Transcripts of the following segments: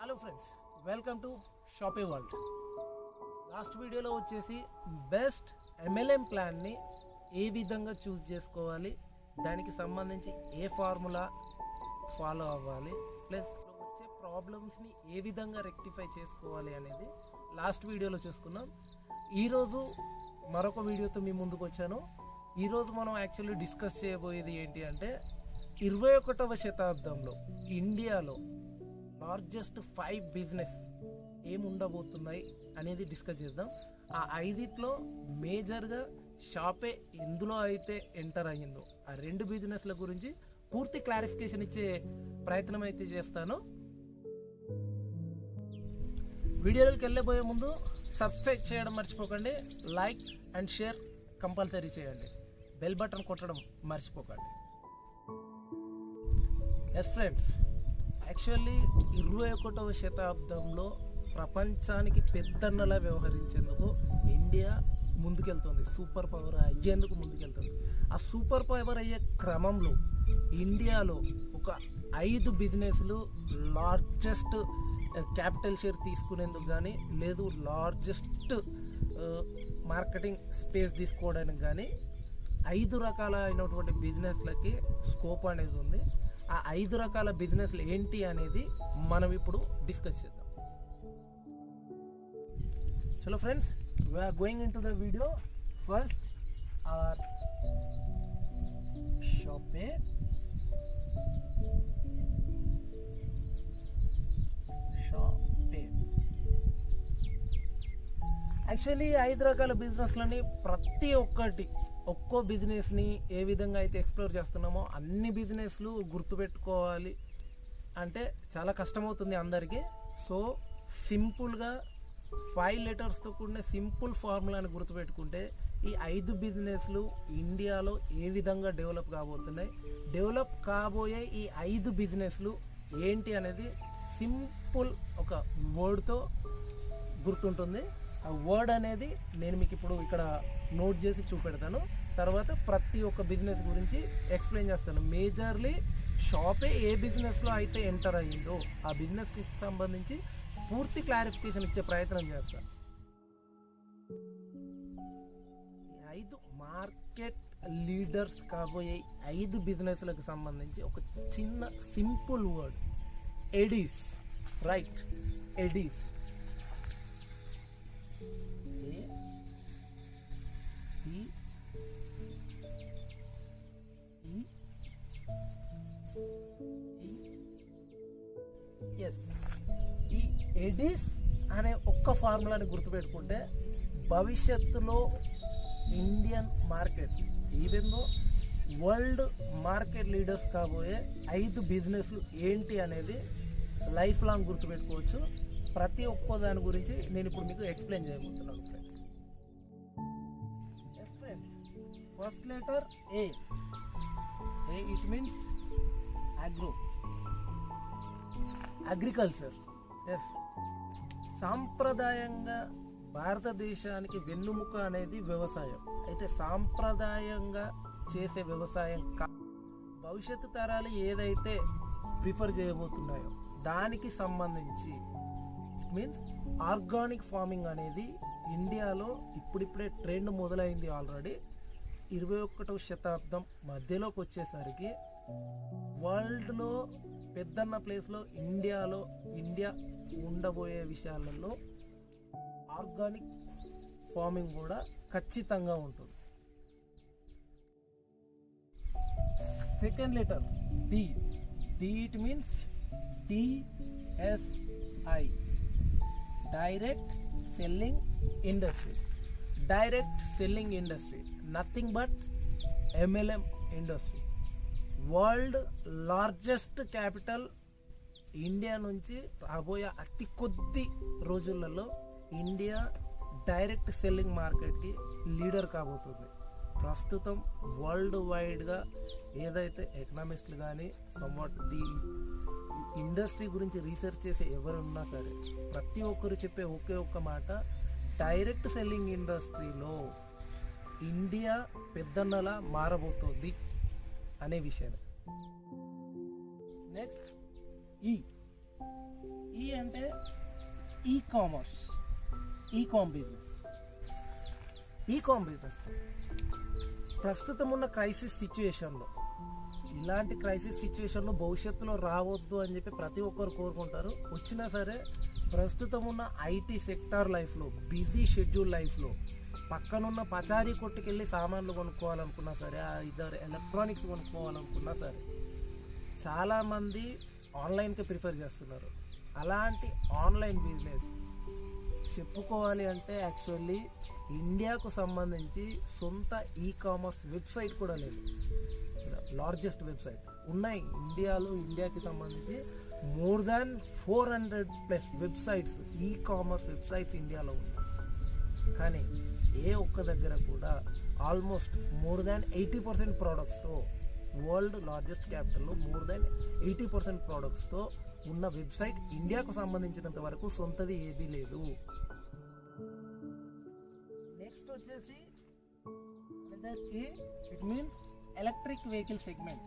Hello friends, welcome to Shoppy world. Last వీడియోలో వచ్చేసి best MLM ప్లాన్ని ఏ విధంగా చూస్ చేసుకోవాలి, దానికి సంబంధించి ఏ ఫార్ములా ఫాలో అవ్వాలి, ప్లస్ వచ్చే ప్రాబ్లమ్స్ని ఏ విధంగా రెక్టిఫై చేసుకోవాలి అనేది లాస్ట్ వీడియోలో చూసుకున్నాం. ఈరోజు మరొక వీడియోతో మీ ముందుకు వచ్చాను. ఈరోజు మనం యాక్చువల్లీ డిస్కస్ చేయబోయేది ఏంటి అంటే 21వ శతాబ్దంలో ఇండియాలో లార్జెస్ట్ 5 బిజినెస్ ఏముండబోతున్నాయి అనేది డిస్కస్ చేద్దాం. ఆ 5లో మేజర్గా షాపే ఎందులో అయితే ఎంటర్ అయ్యిందో ఆ 2 బిజినెస్ల గురించి పూర్తి క్లారిఫికేషన్ ఇచ్చే ప్రయత్నం అయితే చేస్తాను. వీడియోలోకి వెళ్ళబోయే ముందు సబ్స్క్రైబ్ చేయడం మర్చిపోకండి, లైక్ అండ్ షేర్ కంపల్సరీ చేయండి, బెల్ బటన్ కొట్టడం మర్చిపోకండి. ఎస్ ఫ్రెండ్స్, యాక్చువల్లీ 21వ శతాబ్దంలో ప్రపంచానికి పెద్దన్నలా వ్యవహరించేందుకు ఇండియా ముందుకెళ్తుంది, సూపర్ పవర్ అయ్యేందుకు ముందుకెళ్తుంది. ఆ సూపర్ పవర్ అయ్యే క్రమంలో ఇండియాలో ఒక 5 బిజినెస్లు లార్జెస్ట్ క్యాపిటల్ షేర్ తీసుకునేందుకు కానీ, లేదు లార్జెస్ట్ మార్కెటింగ్ స్పేస్ తీసుకోవడానికి కానీ 5 రకాల అయినటువంటి బిజినెస్లకి స్కోప్ అనేది ఉంది. ఆ 5 రకాల బిజినెస్లు ఏంటి అనేది మనం ఇప్పుడు డిస్కస్ చేద్దాం. చలో friends, we're going in to the video. First our Shopay actually 5 రకాల బిజినెస్లని ప్రతి ఒక్కో బిజినెస్ని ఏ విధంగా అయితే ఎక్స్ప్లోర్ చేస్తున్నామో అన్ని బిజినెస్లు గుర్తుపెట్టుకోవాలి అంటే చాలా కష్టమవుతుంది అందరికీ. సో సింపుల్గా 5 లెటర్స్తో కూడిన సింపుల్ ఫార్ములాని గుర్తుపెట్టుకుంటే ఈ 5 బిజినెస్లు ఇండియాలో ఏ విధంగా డెవలప్ కాబోతున్నాయి, డెవలప్ కాబోయే ఈ 5 బిజినెస్లు ఏంటి అనేది సింపుల్ ఒక వర్డ్తో గుర్తుంటుంది. ఆ వర్డ్ అనేది నేను మీకు ఇప్పుడు ఇక్కడ నోట్ చేసి చూపెడతాను. తర్వాత ప్రతి ఒక్క బిజినెస్ గురించి ఎక్స్ప్లెయిన్ చేస్తాను. మేజర్లీ షాపే ఏ బిజినెస్లో అయితే ఎంటర్ అయ్యిందో ఆ బిజినెస్కి సంబంధించి పూర్తి క్లారిఫికేషన్ ఇచ్చే ప్రయత్నం చేస్తాను. 5 మార్కెట్ లీడర్స్ కాబోయే 5 బిజినెస్లకు సంబంధించి ఒక చిన్న సింపుల్ వర్డ్, ఎడీస్. రైట్, ఎడీస్. ఈ ఎడీస్ అనే ఒక్క ఫార్ములాని గుర్తుపెట్టుకుంటే భవిష్యత్తులో ఇండియన్ మార్కెట్ ఈవెందో వరల్డ్ మార్కెట్ లీడర్స్ కాబోయే 5 బిజినెస్లు ఏంటి అనేది లైఫ్ లాంగ్ గుర్తుపెట్టుకోవచ్చు. ప్రతి ఒక్క దాని గురించి నేను ఇప్పుడు మీకు ఎక్స్ప్లెయిన్ చేయబోతున్నాను friends. First letter A. It means agriculture. Yes, సాంప్రదాయంగా భారతదేశానికి వెన్నుముక అనేది వ్యవసాయం. అయితే సాంప్రదాయంగా చేసే వ్యవసాయం భవిష్యత్తు తరాలు ఏదైతే ప్రిఫర్ చేయబోతున్నాయో దానికి సంబంధించి ఇట్ మీన్స్ ఆర్గానిక్ ఫార్మింగ్ అనేది ఇండియాలో ఇప్పుడిప్పుడే ట్రెండ్ మొదలైంది. ఆల్రెడీ 21వ శతాబ్దం మధ్యలోకి వచ్చేసరికి వరల్డ్లో పెద్దన్న ప్లేస్లో ఇండియా ఉండబోయే విషయాలలో ఆర్గానిక్ ఫార్మింగ్ కూడా ఖచ్చితంగా ఉంటుంది. Second letter D. It means DSI, direct selling industry. Direct selling industry nothing but MLM industry. World largest capital India నుంచి రాబోయే అతి కొద్ది రోజులలో ఇండియా డైరెక్ట్ సెల్లింగ్ మార్కెట్కి లీడర్ కాబోతుంది. ప్రస్తుతం వరల్డ్ వైడ్గా ఏదైతే ఎకనామిస్టులు కానీ సమ్వాట్ ది ఇండస్ట్రీ గురించి రీసెర్చ్ చేసే ఎవరున్నా సరే ప్రతి ఒక్కరు చెప్పే ఒకే ఒక్క మాట, డైరెక్ట్ సెల్లింగ్ ఇండస్ట్రీలో ఇండియా పెద్దన్నలా మారబోతుంది అనే విషయం. నెక్స్ట్ ఈ అంటే ఈ కామ్ బిజినెస్. ఈ కామ్ బిజినెస్ ప్రస్తుతం ఉన్న క్రైసిస్ సిచ్యువేషన్లో, ఇలాంటి క్రైసిస్ సిచ్యువేషన్లో భవిష్యత్తులో రావద్దు అని చెప్పి ప్రతి ఒక్కరు కోరుకుంటారు. వచ్చినా సరే ప్రస్తుతం ఉన్న ఐటీ సెక్టార్ లైఫ్లో, బిజీ షెడ్యూల్ లైఫ్లో పక్కనున్న పచారీ కొట్టుకెళ్ళి సామాన్లు కొనుక్కోవాలనుకున్నా సరే, ఇద్దరు ఎలక్ట్రానిక్స్ కొనుక్కోవాలనుకున్నా సరే చాలామంది ఆన్లైన్కి ప్రిఫర్ చేస్తున్నారు. అలాంటి ఆన్లైన్ బిజినెస్ చెప్పుకోవాలి అంటే యాక్చువల్లీ ఇండియాకు సంబంధించి సొంత ఈ కామర్స్ వెబ్సైట్ కూడా లేదు. లార్జెస్ట్ వెబ్సైట్ ఉన్నాయి ఇండియాకి సంబంధించి more than 400+ websites, e commerce websites ఇండియాలో ఉన్నాయి. కానీ ఏ ఒక్క దగ్గర కూడా ఆల్మోస్ట్ మోర్ దాన్ 80% ప్రోడక్ట్స్తో, వరల్డ్ లార్జెస్ట్ క్యాపిటల్లో మోర్ దాన్ 80% ప్రోడక్ట్స్తో ఉన్న వెబ్సైట్ ఇండియాకు సంబంధించినంత వరకు సొంతది ఏదీ లేదు. నెక్స్ట్ వచ్చేసి it means electric vehicle segment.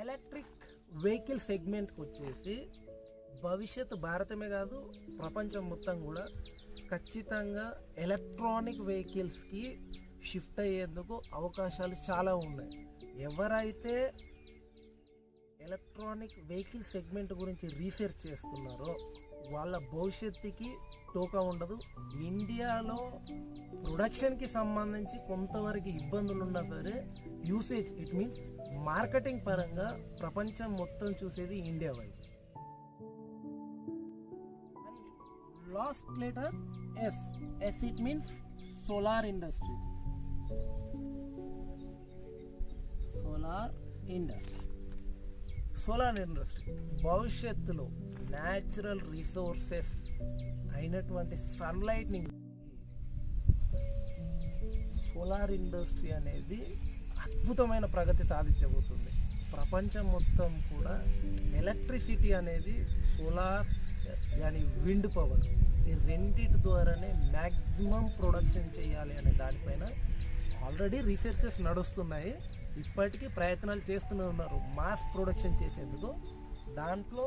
Electric vehicle సెగ్మెంట్కి వచ్చేసి భవిష్యత్ భారతమే కాదు ప్రపంచం మొత్తం కూడా ఖచ్చితంగా ఎలక్ట్రానిక్ వెహికల్స్కి షిఫ్ట్ అయ్యేందుకు అవకాశాలు చాలా ఉన్నాయి. ఎవరైతే ఎలక్ట్రానిక్ వెహికల్ సెగ్మెంట్ గురించి రీసెర్చ్ చేస్తున్నారో వాళ్ళ భవిష్యత్తుకి టోకా ఉండదు. ఇండియాలో ప్రొడక్షన్కి సంబంధించి కొంతవరకు ఇబ్బందులు ఉన్నా సరే యూసేజ్, ఇట్ మీన్స్ మార్కెటింగ్ పరంగా ప్రపంచం మొత్తం చూసేది ఇండియా వైపు. Last letter S it means solar industry. Solar industry భవిష్యత్తులో న్యాచురల్ రిసోర్సెస్ అయినటువంటి సన్లైట్ని, సోలార్ ఇండస్ట్రీ అనేది అద్భుతమైన ప్రగతి సాధించబోతుంది. ప్రపంచం మొత్తం కూడా ఎలక్ట్రిసిటీ అనేది సోలార్ కానీ విండ్ పవర్, ఈ రెండింటి ద్వారానే మ్యాక్సిమం ప్రొడక్షన్ చేయాలి అనే దానిపైన ఆల్రెడీ రీసెర్చెస్ నడుస్తున్నాయి. ఇప్పటికీ ప్రయత్నాలు చేస్తూనే ఉన్నారు మాస్ ప్రొడక్షన్ చేసేందుకు. దాంట్లో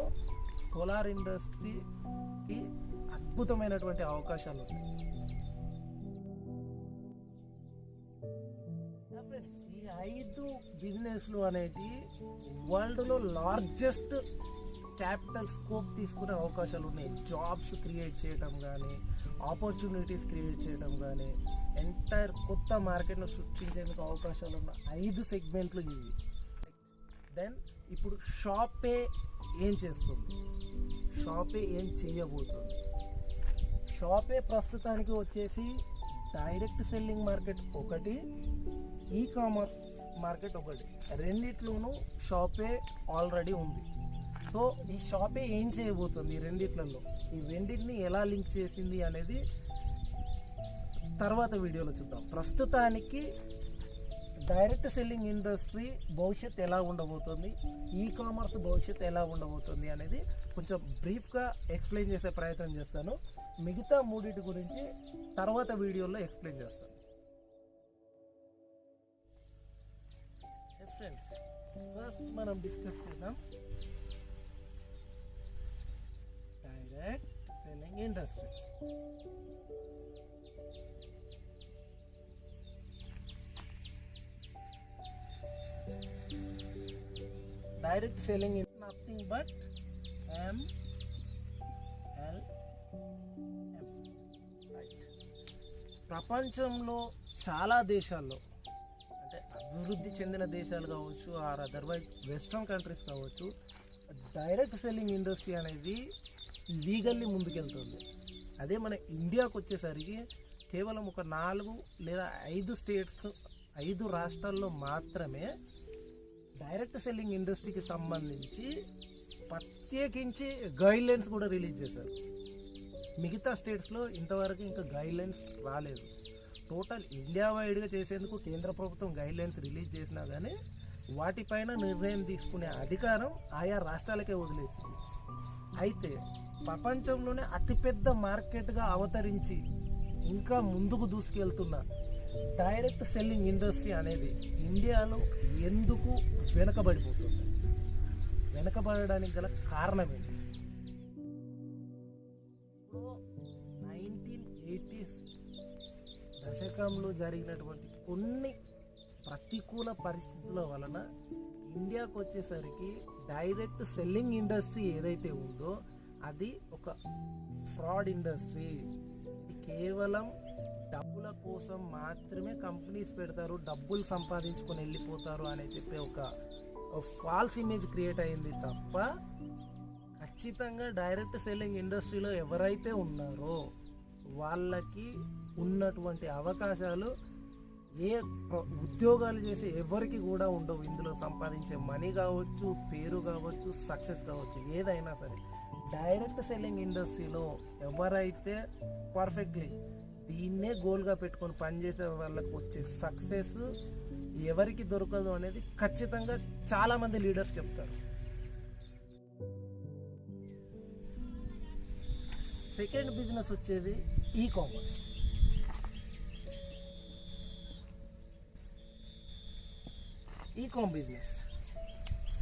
సోలార్ ఇండస్ట్రీకి అద్భుతమైనటువంటి అవకాశాలు ఉన్నాయి. ఈ 5 బిజినెస్లు అనేది వరల్డ్లో లార్జెస్ట్ క్యాపిటల్ స్కోప్ తీసుకునే అవకాశాలు ఉన్నాయి. జాబ్స్ క్రియేట్ చేయడం కానీ, ఆపర్చునిటీస్ క్రియేట్ చేయడం కానీ, ఎంటైర్ కొత్త మార్కెట్ను సృష్టించేందుకు అవకాశాలు ఉన్న 5 సెగ్మెంట్లు ఇవి. దెన్ ఇప్పుడు షాపే ఏం చేస్తుంది, షాపే ఏం చేయబోతుంది. షాపే ప్రస్తుతానికి వచ్చేసి డైరెక్ట్ సెల్లింగ్ మార్కెట్ ఒకటి, ఈ కామర్స్ మార్కెట్ ఒకటి, రెండిట్లోనూ షాపే ఆల్రెడీ ఉంది. సో ఈ షాపే ఏం చేయబోతుంది, ఈ రెండిట్లలో ఈ రెండింటిని ఎలా లింక్ చేసింది అనేది తర్వాత వీడియోలో చూద్దాం. ప్రస్తుతానికి డైరెక్ట్ సెల్లింగ్ ఇండస్ట్రీ భవిష్యత్ ఎలా ఉండబోతుంది, ఈ కామర్స్ భవిష్యత్ ఎలా ఉండబోతుంది అనేది కొంచెం బ్రీఫ్గా ఎక్స్ప్లెయిన్ చేసే ప్రయత్నం చేస్తాను. మిగతా మూడింటి గురించి తర్వాత వీడియోలో ఎక్స్ప్లెయిన్ చేస్తాను. ఫ్రెండ్స్, ఫస్ట్ మనం డిస్కస్ చేద్దాం direct selling industry. Direct selling is nothing but MLM. ప్రపంచంలో చాలా దేశాల్లో, అంటే అభివృద్ధి చెందిన దేశాలు కావచ్చు ఆర్ అదర్వైజ్ వెస్ట్రన్ కంట్రీస్ కావచ్చు, డైరెక్ట్ సెల్లింగ్ ఇండస్ట్రీ అనేది లీగల్లీ ముందుకెళ్తుంది. అదే మన ఇండియాకు వచ్చేసరికి కేవలం ఒక 4 లేదా 5 స్టేట్స్, 5 రాష్ట్రాల్లో మాత్రమే డైరెక్ట్ సెల్లింగ్ ఇండస్ట్రీకి సంబంధించి ప్రత్యేకించి గైడ్లైన్స్ కూడా రిలీజ్ చేశారు. మిగతా స్టేట్స్లో ఇంతవరకు ఇంకా గైడ్లైన్స్ రాలేదు. టోటల్ ఇండియా వైడ్గా చేసేందుకు కేంద్ర ప్రభుత్వం గైడ్లైన్స్ రిలీజ్ చేసినా కానీ వాటిపైన నిర్ణయం తీసుకునే అధికారం ఆయా రాష్ట్రాలకే వదిలేస్తుంది. అయితే ప్రపంచంలోనే అతిపెద్ద మార్కెట్గా అవతరించి ఇంకా ముందుకు దూసుకెళ్తున్న డైరెక్ట్ సెల్లింగ్ ఇండస్ట్రీ అనేది ఇండియాలో ఎందుకు వెనకబడిపోతుంది? వెనకబడడానికి గల కారణం ఏంటి? ఇప్పుడు 1980s దశకంలో జరిగినటువంటి కొన్ని ప్రతికూల పరిస్థితుల వలన ఇండియాకు వచ్చేసరికి డైరెక్ట్ సెల్లింగ్ ఇండస్ట్రీ ఏదైతే ఉందో అది ఒక ఫ్రాడ్ ఇండస్ట్రీ. కేవలం డబ్బుల కోసం మాత్రమే కంపెనీస్ పెడతారు, డబ్బులు సంపాదించుకొని వెళ్ళిపోతారు అని చెప్పే ఒక ఫాల్స్ ఇమేజ్ క్రియేట్ అయింది తప్ప ఖచ్చితంగా డైరెక్ట్ సెల్లింగ్ ఇండస్ట్రీలో ఎవరైతే ఉన్నారో వాళ్ళకి ఉన్నటువంటి అవకాశాలు ఏ ఉద్యోగాలు చేసే ఎవరికి కూడా ఉండవు. ఇందులో సంపాదించే మనీ కావచ్చు, పేరు కావచ్చు, సక్సెస్ కావచ్చు, ఏదైనా సరే డైరెక్ట్ సెల్లింగ్ ఇండస్ట్రీలో ఎవరైతే పర్ఫెక్ట్లీ దీన్నే గోల్గా పెట్టుకొని పనిచేసే వాళ్ళకి వచ్చే సక్సెస్ ఎవరికి దొరకదు అనేది ఖచ్చితంగా చాలామంది లీడర్స్ చెప్తారు. సెకండ్ బిజినెస్ వచ్చేది e commerce. E-com business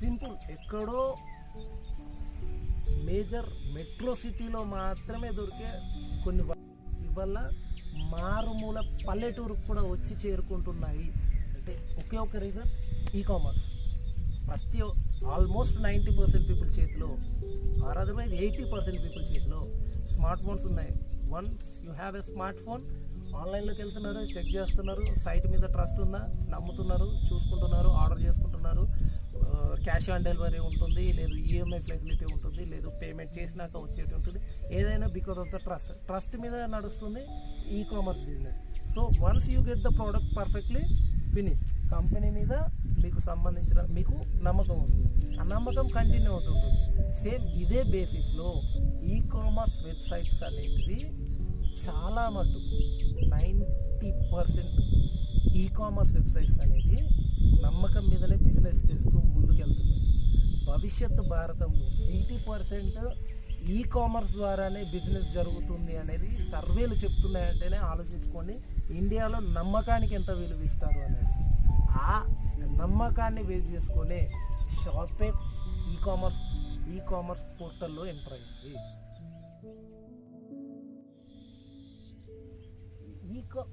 simple, ఎక్కడో మేజర్ మెట్రో సిటీలో మాత్రమే దొరికే కొన్ని ఇవల్ల మారుమూల పల్లెటూరుకు కూడా వచ్చి చేరుకుంటున్నాయి. అంటే ఒకే ఒక reason, e commerce. Almost 90% people చేతిలో ఆర్ అదర్వైజ్ 80% పీపుల్ చేతిలో స్మార్ట్ ఫోన్స్ ఉన్నాయి. Once you have a smart phone, ఆన్లైన్లోకి వెళ్తున్నారు, చెక్ చేస్తున్నారు, సైట్ మీద ట్రస్ట్ ఉందా, నమ్ముతున్నారు, చూసుకుంటున్నారు, ఆర్డర్ చేసుకుంటున్నారు. క్యాష్ ఆన్ డెలివరీ ఉంటుంది, లేదు ఈఎంఐ ఫెసిలిటీ ఉంటుంది, లేదు పేమెంట్ చేసినాక వచ్చేది ఉంటుంది. ఏదైనా బికాస్ ఆఫ్ ద ట్రస్ట్ మీద నడుస్తుంది e commerce business. So once you get the product perfectly finish, company మీద మీకు సంబంధించిన మీకు నమ్మకం వస్తుంది, ఆ నమ్మకం కంటిన్యూ అవుతుంటుంది. సేమ్ ఇదే బేసిస్లో ఈ కామర్స్ వెబ్సైట్స్ అనేటివి చాలా మటు 90% ఈ కామర్స్ వెబ్సైట్స్ అనేది నమ్మకం మీదనే బిజినెస్ చేస్తూ ముందుకెళ్తున్నాయి. భవిష్యత్తు భారతంలో 80% ఈ కామర్స్ ద్వారానే బిజినెస్ జరుగుతుంది అనేది సర్వేలు చెప్తున్నాయంటేనే ఆలోచించుకొని ఇండియాలో నమ్మకానికి ఎంత విలువ ఇస్తారు అనేది. ఆ నమ్మకాన్ని బేస్ చేసుకొని షాపే ఈ కామర్స్ పోర్టల్లో ఎంటర్ అయింది.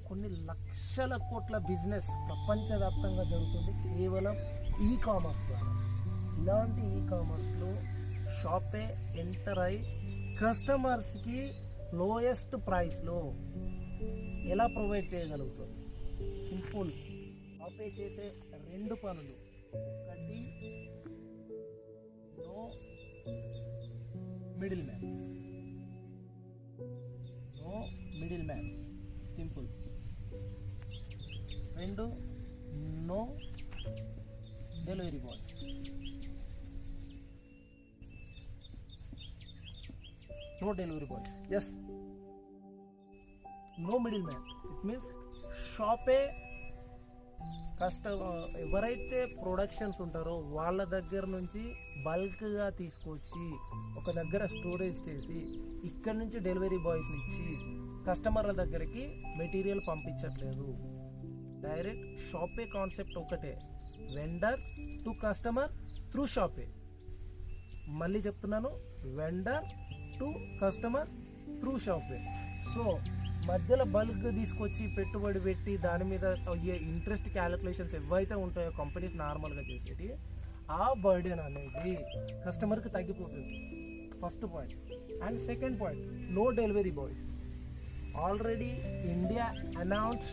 కొన్ని లక్షల కోట్ల బిజినెస్ ప్రపంచవ్యాప్తంగా జరుగుతుంది కేవలం ఈ కామర్స్ ద్వారా. ఇలాంటి ఈ కామర్స్లో షాపే ఎంటర్ అయి కస్టమర్స్కి లోయెస్ట్ ప్రైస్లో ఎలా ప్రొవైడ్ చేయగలుగుతుంది? సింపుల్, షాపే చేసే 2 పనులు. ఒకటి, no middle man, simple. 2, no delivery boy. Yes, no middle man. It means Shopay ఎవరైతే ప్రొడక్షన్స్ ఉంటారో వాళ్ళ దగ్గర నుంచి బల్క్గా తీసుకొచ్చి ఒక దగ్గర స్టోరేజ్ చేసి ఇక్కడ నుంచి డెలివరీ బాయ్స్ని ఇచ్చి కస్టమర్ల దగ్గరికి మెటీరియల్ పంపించట్లేదు. డైరెక్ట్ షాపే కాన్సెప్ట్ ఒకటే, vendor to customer through Shopay. మళ్ళీ చెప్తున్నాను, vendor to customer through Shopay. So మధ్యలో బల్క్ తీసుకొచ్చి పెట్టుబడి పెట్టి దాని మీద అయ్యే ఇంట్రెస్ట్ క్యాలిక్యులేషన్స్ ఏవైతే ఉంటాయో కంపెనీస్ నార్మల్గా చేసేది, ఆ బర్డెన్ అనేది కస్టమర్కి తగ్గిపోతుంది. First point. And second point, no delivery boys. Already India announce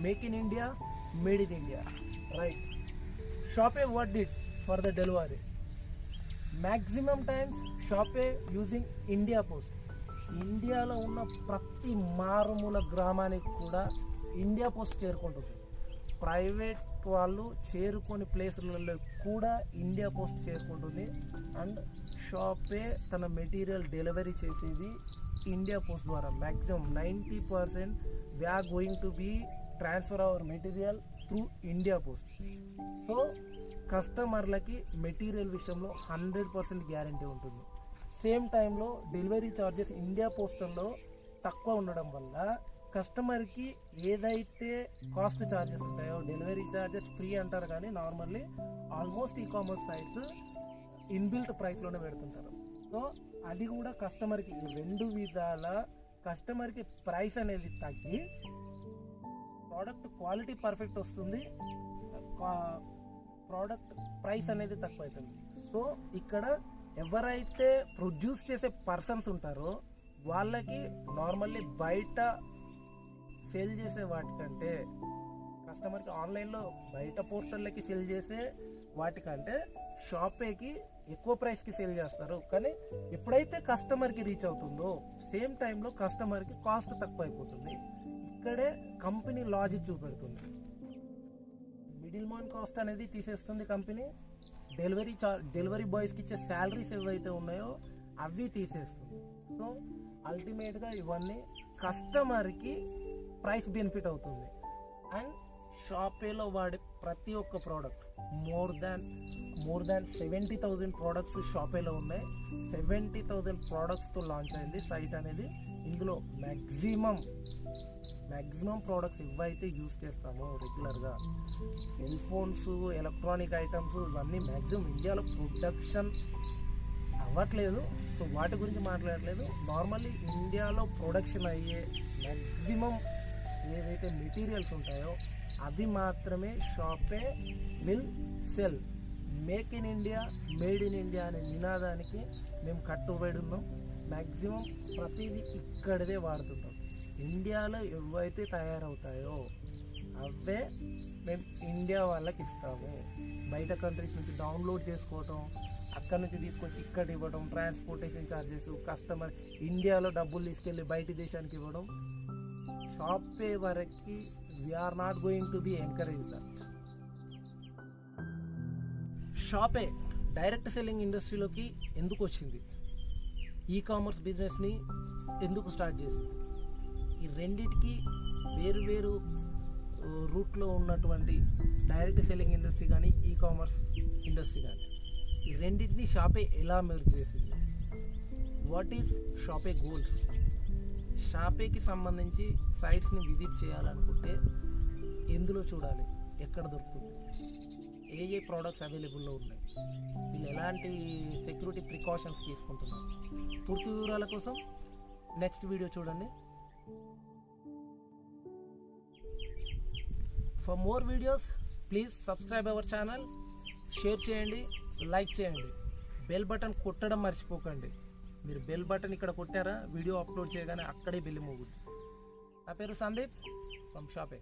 make in India, made in India, right? Shopay what did for the delivery? Maximum times Shopay using India post. ఇండియాలో ఉన్న ప్రతి మారుమూల గ్రామానికి కూడా India post చేరుకుంటుంది. Private వాళ్ళు చేరుకొని ప్లేసులలో కూడా ఇండియా పోస్ట్ చేరుకుంటుంది. అండ్ షాపే తన మెటీరియల్ డెలివరీ చేసేది ఇండియా పోస్ట్ ద్వారా. Maximum 90% we are going to be transfer our material through India post. So కస్టమర్లకి మెటీరియల్ విషయంలో 100% గ్యారంటీ ఉంటుంది. సేమ్ టైంలో డెలివరీ ఛార్జెస్ ఇండియా పోస్టల్లో తక్కువ ఉండడం వల్ల కస్టమర్కి ఏదైతే కాస్ట్ ఛార్జెస్ ఉంటాయో, డెలివరీ ఛార్జెస్ ఫ్రీ అంటారు కానీ normally almost commerce sites inbuilt ప్రైస్లోనే పెడుతుంటారు. సో అది కూడా కస్టమర్కి రెండు విధాల కస్టమర్కి ప్రైస్ అనేది తగ్గి ప్రోడక్ట్ క్వాలిటీ పర్ఫెక్ట్ వస్తుంది, ప్రోడక్ట్ ప్రైస్ అనేది తక్కువ అవుతుంది. సో ఇక్కడ ఎవరైతే ప్రొడ్యూస్ చేసే పర్సన్స్ ఉంటారో వాళ్ళకి నార్మల్లీ బయట సేల్ చేసే వాటికంటే కస్టమర్కి ఆన్లైన్లో బయట పోర్టల్లకి సేల్ చేసే వాటికంటే షాపేకి ఎక్కువ ప్రైస్కి సేల్ చేస్తారు. కానీ ఎప్పుడైతే కస్టమర్కి రీచ్ అవుతుందో సేమ్ టైంలో కస్టమర్కి కాస్ట్ తక్కువ అయిపోతుంది. ఇక్కడే కంపెనీ లాజిక్ చూపెడుతుంది. మిడిల్ మ్యాన్ కాస్ట్ అనేది తీసేస్తుంది కంపెనీ. డెలివరీ బాయ్స్కి ఇచ్చే శాలరీస్ ఏవైతే ఉన్నాయో అవి తీసేస్తుంది. సో అల్టిమేట్గా ఇవన్నీ కస్టమర్కి ప్రైస్ బెనిఫిట్ అవుతుంది. అండ్ షాపేలో వాడే ప్రతి ఒక్క ప్రోడక్ట్ మోర్ దాన్ 70,000 ప్రోడక్ట్స్ షాపేలో ఉన్నాయి. 70,000 ప్రోడక్ట్స్తో లాంచ్ అయింది సైట్ అనేది. ఇందులో మ్యాక్సిమం ప్రోడక్ట్స్ ఇవైతే యూజ్ చేస్తామో రెగ్యులర్గా, సెల్ ఫోన్స్, ఎలక్ట్రానిక్ ఐటమ్స్, ఇవన్నీ మ్యాక్సిమం ఇండియాలో ప్రొడక్షన్ అవ్వట్లేదు. సో వాటి గురించి మాట్లాడలేదు. నార్మల్లీ ఇండియాలో ప్రొడక్షన్ అయ్యే మ్యాక్సిమం ఏవైతే మెటీరియల్స్ ఉంటాయో అవి మాత్రమే Shopay will sell. Make in India, made in India అనే నినాదానికి మేము కట్టుబడి ఉన్నాం. మ్యాక్సిమం ప్రతిదీ ఇక్కడదే వాడుతుంటాం. ఇండియాలో ఏవైతే తయారవుతాయో అవే మేము ఇండియా వాళ్ళకి ఇస్తాము. బయట కంట్రీస్ నుంచి డౌన్లోడ్ చేసుకోవటం, అక్కడ నుంచి తీసుకొచ్చి ఇక్కడ ఇవ్వడం, ట్రాన్స్పోర్టేషన్ ఛార్జెస్, కస్టమర్ ఇండియాలో డబ్బులు తీసుకెళ్ళి బయట దేశానికి ఇవ్వడం, షాపే వరకు we're not going to be encourage that. Shopay direct selling ఇండస్ట్రీలోకి ఎందుకు వచ్చింది, ఈ కామర్స్ బిజినెస్ని ఎందుకు స్టార్ట్ చేసింది, ఈ రెండిటికి వేరు రూట్లో ఉన్నటువంటి డైరెక్ట్ సెల్లింగ్ ఇండస్ట్రీ కానీ ఈ కామర్స్ ఇండస్ట్రీ కానీ ఈ రెండింటిని షాపే ఎలా మెర్జ్ చేసింది, వాట్ ఈజ్ షాపే గోల్స్, షాపేకి సంబంధించి సైట్స్ని విజిట్ చేయాలనుకుంటే ఎందులో చూడాలి, ఎక్కడ దొరుకుతుంది, ఏ ప్రోడక్ట్స్ అవైలబుల్లో ఉన్నాయి, వీళ్ళు ఎలాంటి సెక్యూరిటీ ప్రికాషన్స్ తీసుకుంటున్నారు, పూర్తి వివరాల కోసం నెక్స్ట్ వీడియో చూడండి. For more videos please subscribe our channel, share చేయండి, లైక్ చేయండి, బెల్ బటన్ కొట్టడం మర్చిపోకండి. మీరు బెల్ బటన్ ఇక్కడ కొట్టారా, వీడియో అప్లోడ్ చేయగానే అక్కడే బెల్ మోగుద్ది. నా పేరు సందీప్ ఫ్రమ్ షాపే.